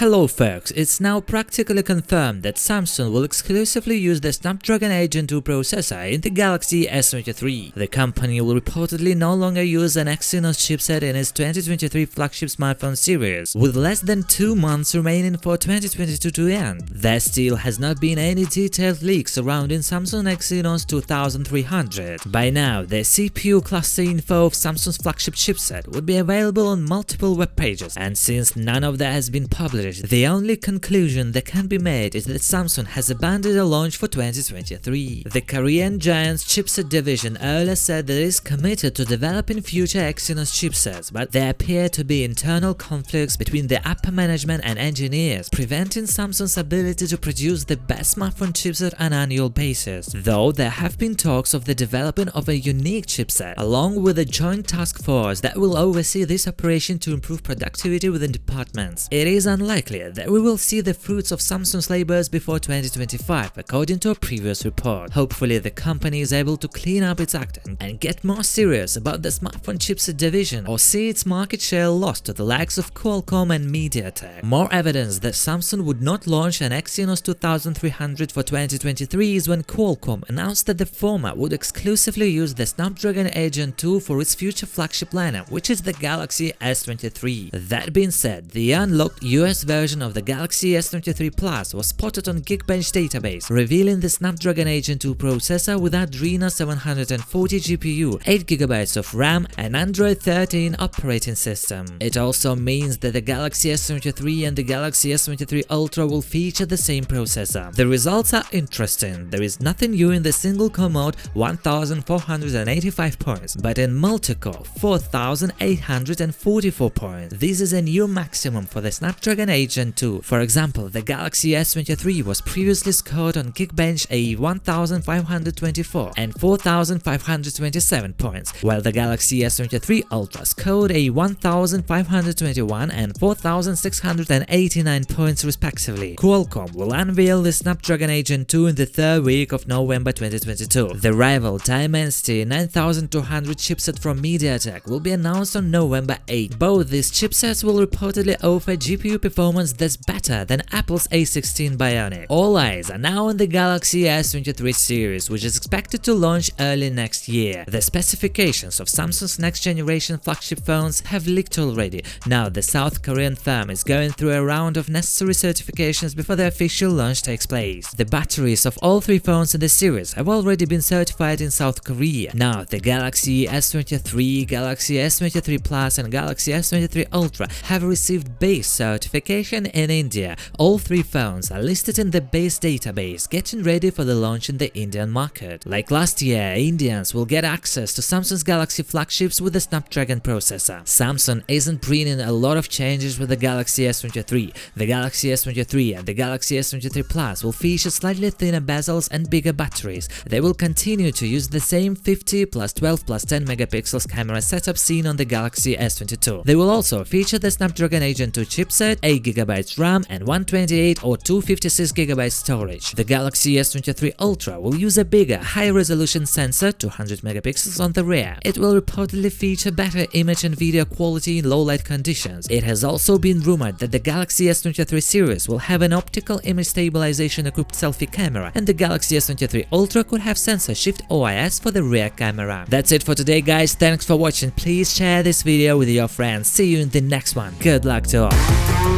Hello folks, it's now practically confirmed that Samsung will exclusively use the Snapdragon 8 Gen 2 processor in the Galaxy S23. The company will reportedly no longer use an Exynos chipset in its 2023 flagship smartphone series, with less than 2 months remaining for 2022 to end. There still has not been any detailed leaks surrounding Samsung Exynos 2300. By now, the CPU cluster info of Samsung's flagship chipset would be available on multiple web pages, and since none of that has been published, the only conclusion that can be made is that Samsung has abandoned a launch for 2023. The Korean giant's chipset division earlier said that it is committed to developing future Exynos chipsets, but there appear to be internal conflicts between the upper management and engineers, preventing Samsung's ability to produce the best smartphone chipset on an annual basis. Though there have been talks of the development of a unique chipset, along with a joint task force that will oversee this operation to improve productivity within departments. It is unlikely that we will see the fruits of Samsung's labors before 2025, according to a previous report. Hopefully, the company is able to clean up its act and get more serious about the smartphone chipset division, or see its market share lost to the likes of Qualcomm and MediaTek. More evidence that Samsung would not launch an Exynos 2300 for 2023 is when Qualcomm announced that the former would exclusively use the Snapdragon 8 Gen 2 for its future flagship lineup, which is the Galaxy S23. That being said, the unlocked US version of the Galaxy S23 Plus was spotted on Geekbench database, revealing the Snapdragon 8 Gen 2 processor with Adreno 740 GPU, 8GB of RAM, and Android 13 operating system. It also means that the Galaxy S23 and the Galaxy S23 Ultra will feature the same processor. The results are interesting. There is nothing new in the single-core mode, 1485 points, but in multi-core, 4844 points. This is a new maximum for the Snapdragon 8 Gen 2. For example, the Galaxy S23 was previously scored on Geekbench a 1524 and 4527 points, while the Galaxy S23 Ultra scored a 1521 and 4689 points respectively. Qualcomm will unveil the Snapdragon 8 Gen 2 in the third week of November 2022. The rival Dimensity 9200 chipset from MediaTek will be announced on November 8. Both these chipsets will reportedly offer GPU performance that's better than Apple's A16 Bionic. All eyes are now on the Galaxy S23 series, which is expected to launch early next year. The specifications of Samsung's next-generation flagship phones have leaked already. Now the South Korean firm is going through a round of necessary certifications before the official launch takes place. The batteries of all three phones in the series have already been certified in South Korea. Now the Galaxy S23, Galaxy S23 Plus and Galaxy S23 Ultra have received base certification in India. All three phones are listed in the base database, getting ready for the launch in the Indian market. Like last year, Indians will get access to Samsung's Galaxy flagships with the Snapdragon processor. Samsung isn't bringing a lot of changes with the Galaxy S23. The Galaxy S23 and the Galaxy S23 Plus will feature slightly thinner bezels and bigger batteries. They will continue to use the same 50 plus 12 plus 10 megapixels camera setup seen on the Galaxy S22. They will also feature the Snapdragon 8 Gen 2 chipset, 8GB RAM and 128 or 256GB storage. The Galaxy S23 Ultra will use a bigger, high-resolution sensor, 200 megapixels on the rear. It will reportedly feature better image and video quality in low-light conditions. It has also been rumored that the Galaxy S23 series will have an optical image stabilization-equipped selfie camera, and the Galaxy S23 Ultra could have sensor shift OIS for the rear camera. That's it for today, guys. Thanks for watching. Please share this video with your friends. See you in the next one. Good luck to all.